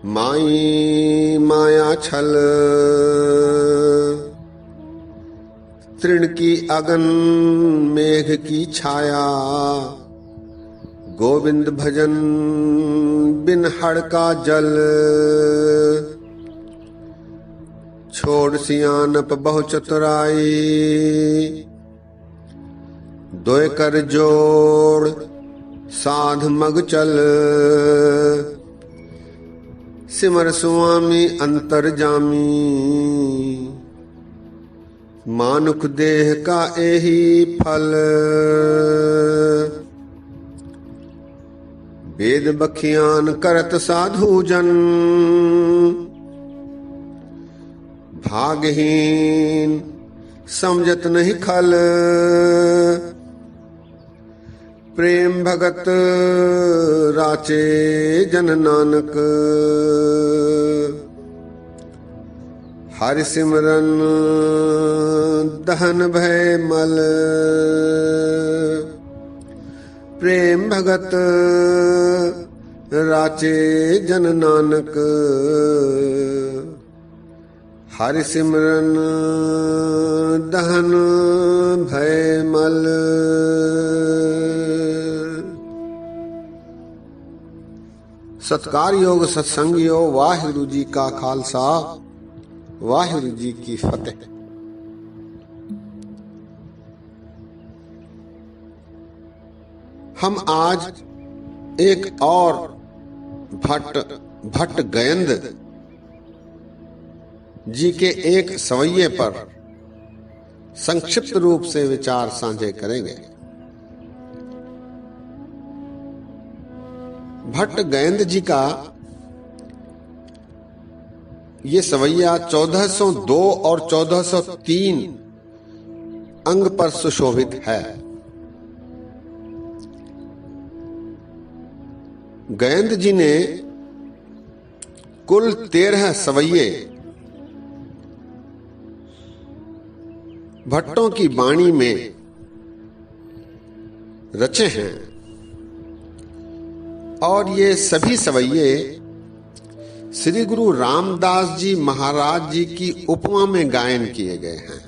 माई माया छल तृण की अगन मेघ की छाया, गोविंद भजन बिन हड़ का जल। छोड़ सियानप बहु चतुराई, दोय कर जोड़ साध मग चल। सिमर सुआमी अंतर जामी, मानुख देह का एही फल। वेद बखियान करत साधु जन, भागहीन समझत नहीं खल। प्रेम भगत राचे जन नानक, हरि सिमरन दहन भय मल। प्रेम भगत राचे जन नानक, हरि सिमरन दहन भय मल। सत्कार योग सत्संग योग, वाहिगुरु जी का खालसा वाहिगुरु जी की फतेह। हम आज एक और भट्ट गयंद जी के एक सवैये पर संक्षिप्त रूप से विचार साझे करेंगे। भट्ट गयंद जी का ये सवैया 1402 और 1403 अंग पर सुशोभित है। गयंद जी ने कुल 13 सवैये भट्टों की वाणी में रचे हैं और ये सभी सवैये श्री गुरु रामदास जी महाराज जी की उपमा में गायन किए गए हैं।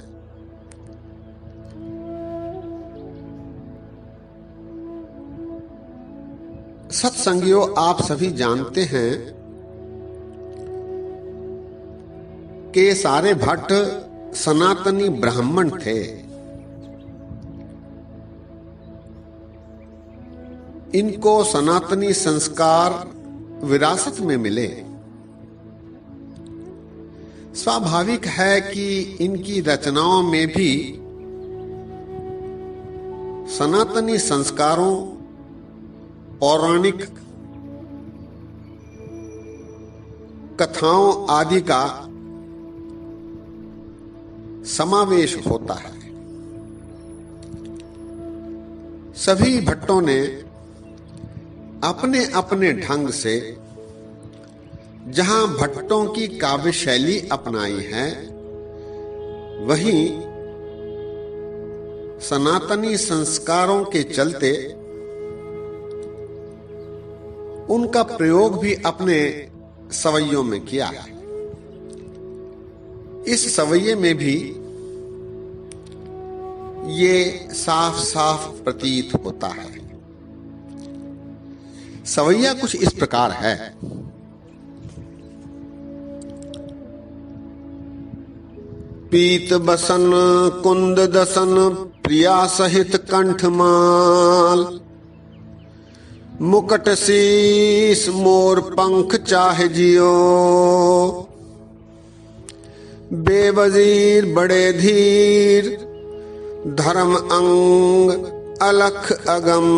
सत्संगियों, आप सभी जानते हैं कि सारे भट्ट सनातनी ब्राह्मण थे। इनको सनातनी संस्कार विरासत में मिले। स्वाभाविक है कि इनकी रचनाओं में भी सनातनी संस्कारों, पौराणिक कथाओं आदि का समावेश होता है। सभी भट्टों ने अपने अपने ढंग से जहां भट्टों की काव्य शैली अपनाई है, वहीं सनातनी संस्कारों के चलते उनका प्रयोग भी अपने सवैयों में किया है। इस सवैये में भी ये साफ साफ प्रतीत होता है। सवैया कुछ इस प्रकार है। पीत बसन कुंद दसन, प्रिया सहित कंठमाल। मुकुट शीस मोर पंख चाहे जियो, बेवजीर बड़े धीर। धर्म अंग अलख अगम,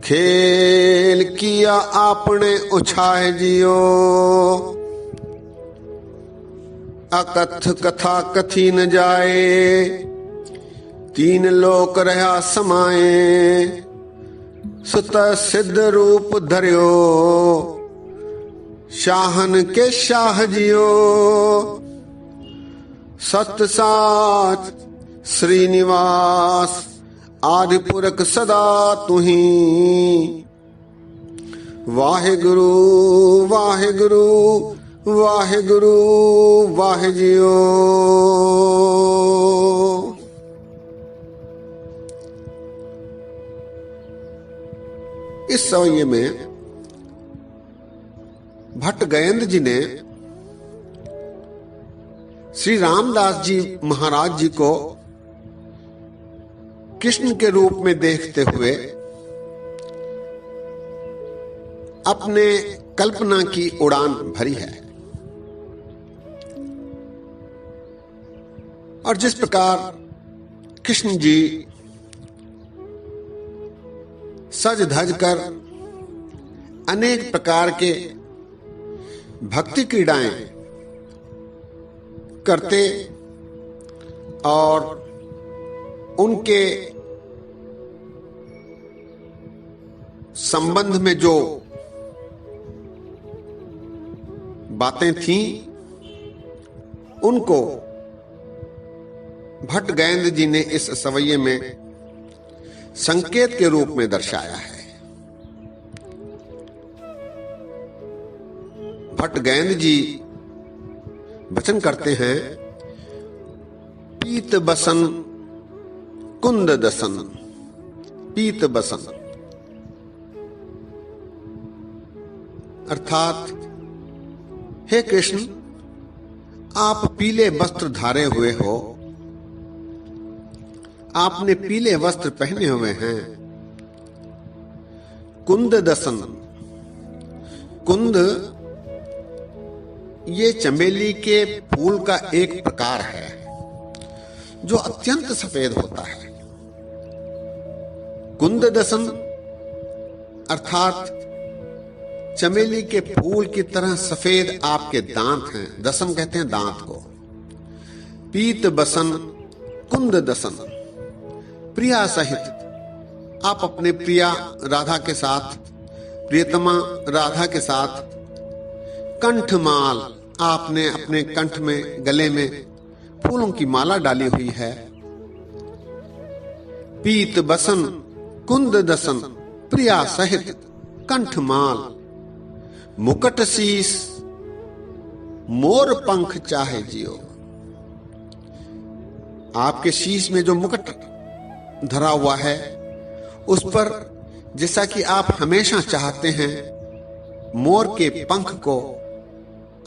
खेल किया आपने उछाए जियो। अकथ कथा कथी न जाए, तीन लोक रहा समाए। सुत सिद्ध रूप धर्यो, शाहन के शाह जियो। सत साच श्रीनिवास, आदिपुरख सदा तुही। वाहिगुरु वाहिगुरु वाहिगुरु वाहे जियो। इस सवैये में भट्ट गयेंद्र जी ने श्री रामदास जी महाराज जी को कृष्ण के रूप में देखते हुए अपने कल्पना की उड़ान भरी है। और जिस प्रकार कृष्ण जी सज धज कर अनेक प्रकार के भक्ति क्रीड़ाएं करते और उनके संबंध में जो बातें थीं उनको भट्ट गयेंद्र जी ने इस सवैये में संकेत के रूप में दर्शाया है। भट्ट गयेंद्र जी वचन करते हैं, पीत बसन कुंद दसन, पीत बसन अर्थात हे कृष्ण, आप पीले वस्त्र धारे हुए हो, आपने पीले वस्त्र पहने हुए हैं। कुंद दसन, कुंद ये चमेली के फूल का एक प्रकार है जो अत्यंत सफेद होता है। कुंद दसन अर्थात चमेली के फूल की तरह सफेद आपके दांत हैं। दसन कहते हैं दांत को। पीत बसन कुंद दसन, प्रिया सहित आप अपने प्रिया राधा के साथ, प्रियतमा राधा के साथ, कंठमाल आपने अपने कंठ में, गले में फूलों की माला डाली हुई है। पीत बसन कुंद दसन, प्रिया सहित कंठमाल, मुकुट शीस मोर पंख चाहे जियो। आपके शीश में जो मुकुट धरा हुआ है उस पर जैसा कि आप हमेशा चाहते हैं मोर के पंख को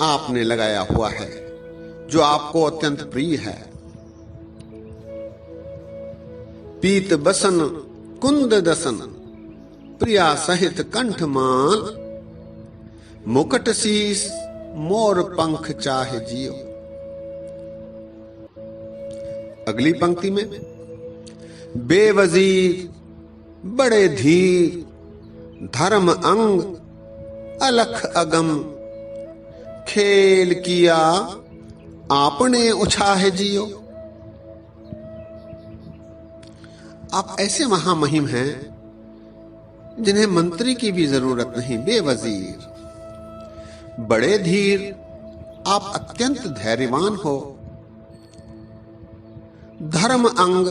आपने लगाया हुआ है जो आपको अत्यंत प्रिय है। पीत बसन कुंद दसन, प्रिया सहित कंठमाल, मुकुट शीस मोर पंख चाहे जियो। अगली पंक्ति में, बेवजीर बड़े धीर, धर्म अंग अलख अगम, खेल किया आपने उछाहे जियो। आप ऐसे महामहिम हैं जिन्हें मंत्री की भी जरूरत नहीं। बेवजीर, बड़े धीर, आप अत्यंत धैर्यवान हो। धर्म अंग,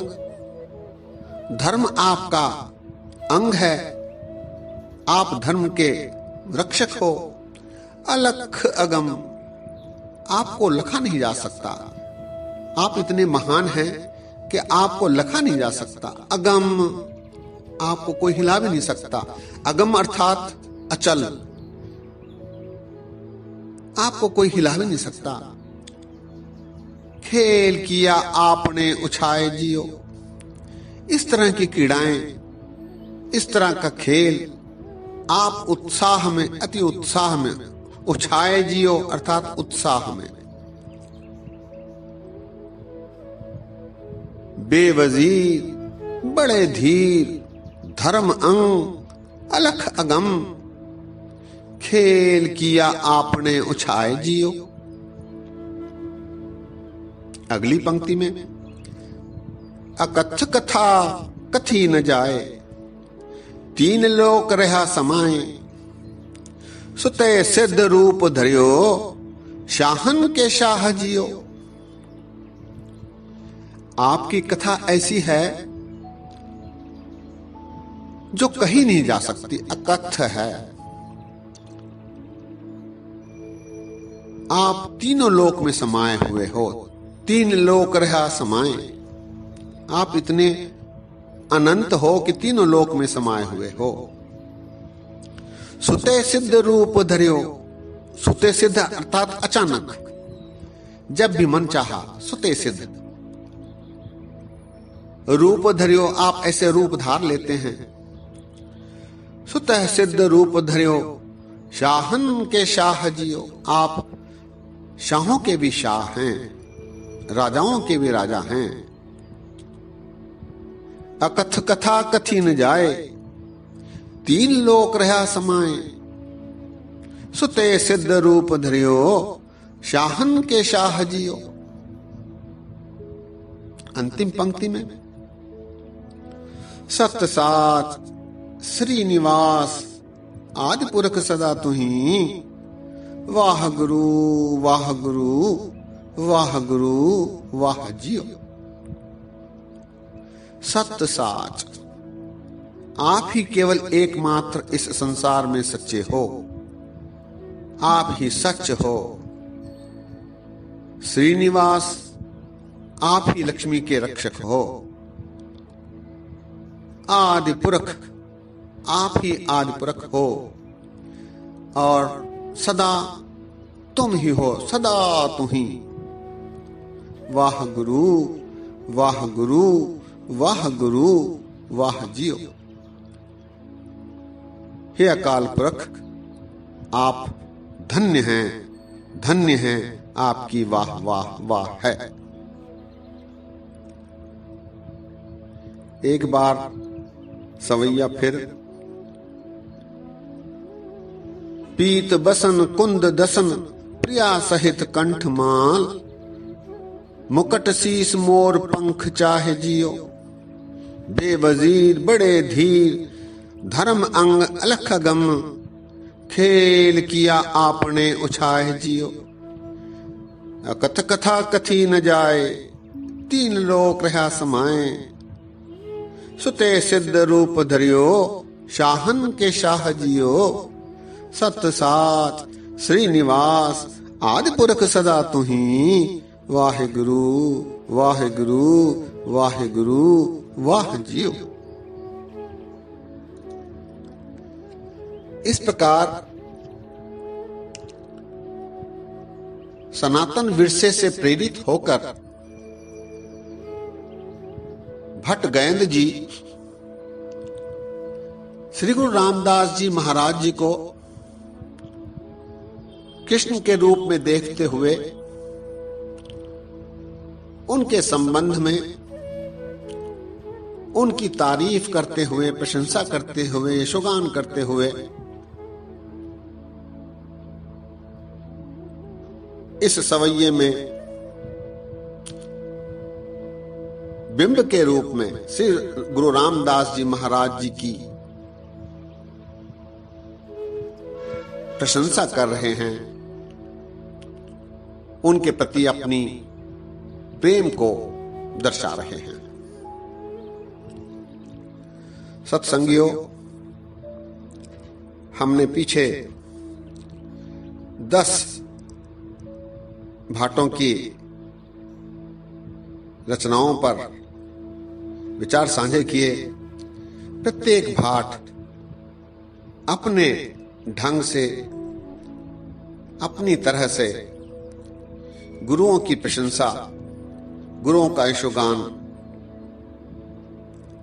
धर्म आपका अंग है, आप धर्म के रक्षक हो। अलख अगम, आपको लखा नहीं जा सकता। आप इतने महान हैं कि आपको लखा नहीं जा सकता। अगम, आपको कोई हिला भी नहीं सकता। अगम अर्थात अचल, आपको कोई हिला भी नहीं सकता। खेल किया आपने उछाए जियो। इस तरह की क्रीड़ाएं, इस तरह का खेल आप उत्साह में, अति उत्साह में उछाए जियो अर्थात उत्साह में। बेवजीर बड़े धीर, धर्म अंग अलख अगम, खेल किया आपने उछाए जियो। अगली पंक्ति में, अकथ कथा कथी न जाए, तीन लोक रहा समाए, सुते सिद्ध रूप धरियो, शाहन के शाह जियो। आपकी कथा ऐसी है जो कही नहीं जा सकती, अकथ है। आप तीनों लोक में समाये हुए हो। तीन लोक रहा समाये, आप इतने अनंत हो कि तीनों लोक में समाये हुए हो। सुते सिद्ध रूप धरियो, सुते सिद्ध अर्थात अचानक, जब भी मन चाहा सुते सिद्ध। रूप धरियो, आप ऐसे रूप धार लेते हैं। सुतः सिद्ध रूप धरियो, शाहन के शाह जियो, आप शाहों के भी शाह हैं, राजाओं के भी राजा हैं। अकथ कथा कथी न जाए, तीन लोक रहा समाये। सुते सिद्ध रूप धरियो, शाहन के शाह जियो। अंतिम पंक्ति में सत साच श्रीनिवास आदि पुरख सदा तुही, वाह गुरु वाह गुरु वाह गुरु वाह जियो। सत्य साच, आप ही केवल एकमात्र इस संसार में सच्चे हो, आप ही सच हो। श्रीनिवास, आप ही लक्ष्मी के रक्षक हो। आदि पुरख, आप ही आदि पुरख हो। और सदा तुम ही हो, सदा तुम ही। वाह गुरु वाह गुरु वाह गुरु वाह जियो। हे अकाल पुरख, आप धन्य हैं, धन्य हैं, आपकी वाह वाह वाह है। एक बार सवैया फिर पीत बसन कुंद दसन, प्रिया सहित कंठ माल, मुकट शीस मोर पंख चाहे जियो। बेवजीर बड़े धीर, धर्म अंग अलख गम, खेल किया आपने उछाए जियो। अकथ कथा कथी न जाए, तीन लोक रहा समाये। सुते सिद्ध रूप धरियो, शाहन के शाह जियो। सत साच श्रीनिवास आदि पुरख सदा तुही, वाहे गुरु वाहे गुरु वाहे गुरु वाह जियो। इस प्रकार सनातन विरसे से प्रेरित होकर भट्ट गयंद जी श्री गुरु रामदास जी महाराज जी को कृष्ण के रूप में देखते हुए उनके संबंध में उनकी तारीफ करते हुए, प्रशंसा करते हुए, यशोगान करते हुए इस सवैये में बिंब के रूप में श्री गुरु रामदास जी महाराज जी की प्रशंसा कर रहे हैं, उनके प्रति अपनी प्रेम को दर्शा रहे हैं। सत्संगियों, हमने पीछे 10 भाटों की रचनाओं पर विचार साझे किए। प्रत्येक भाट अपने ढंग से, अपनी तरह से गुरुओं की प्रशंसा, गुरुओं का यशोगान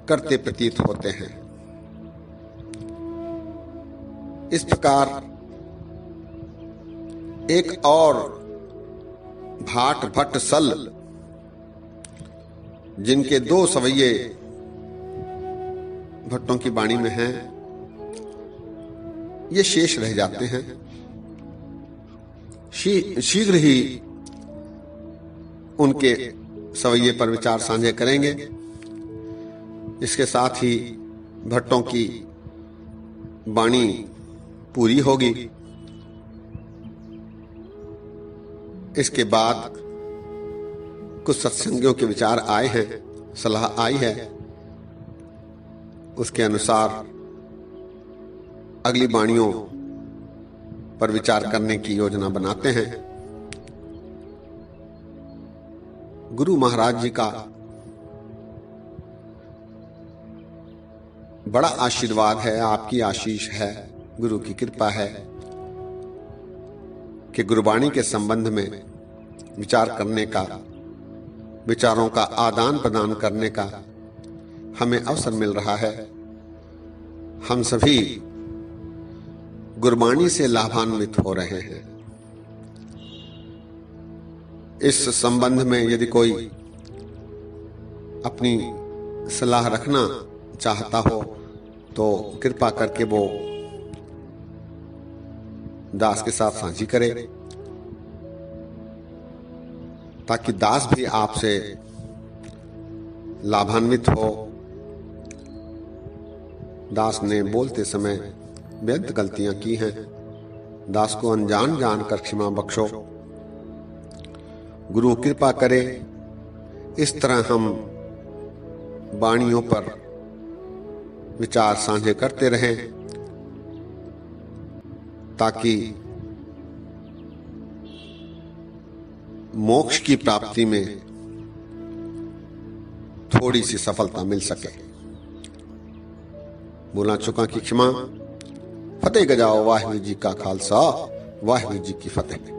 करते प्रतीत होते हैं। इस प्रकार एक और भाट भट्ट सल, जिनके 2 सवैये भट्टों की वाणी में हैं, ये शेष रह जाते हैं। शीघ्र ही उनके सवैये पर विचार साझे करेंगे। इसके साथ ही भट्टों की वाणी पूरी होगी। इसके बाद कुछ सत्संगियों के विचार आए हैं, सलाह आई है, उसके अनुसार अगली वाणियों पर विचार करने की योजना बनाते हैं। गुरु महाराज जी का बड़ा आशीर्वाद है, आपकी आशीष है, गुरु की कृपा है कि गुरबाणी के संबंध में विचार करने का, विचारों का आदान प्रदान करने का हमें अवसर मिल रहा है। हम सभी गुरबाणी से लाभान्वित हो रहे हैं। इस संबंध में यदि कोई अपनी सलाह रखना चाहता हो तो कृपा करके वो दास के साथ साझी करे, ताकि दास भी आपसे लाभान्वित हो। दास ने बोलते समय बेअदब गलतियां की हैं, दास को अनजान जानकर क्षमा बख्शो। गुरु कृपा करे इस तरह हम वाणियों पर विचार साझे करते रहें, ताकि मोक्ष की प्राप्ति में थोड़ी सी सफलता मिल सके। बोला चुका की क्षमा। फतेह गजाओ। वाहिगुरु जी का खालसा, वाहिगुरु जी की फतेह।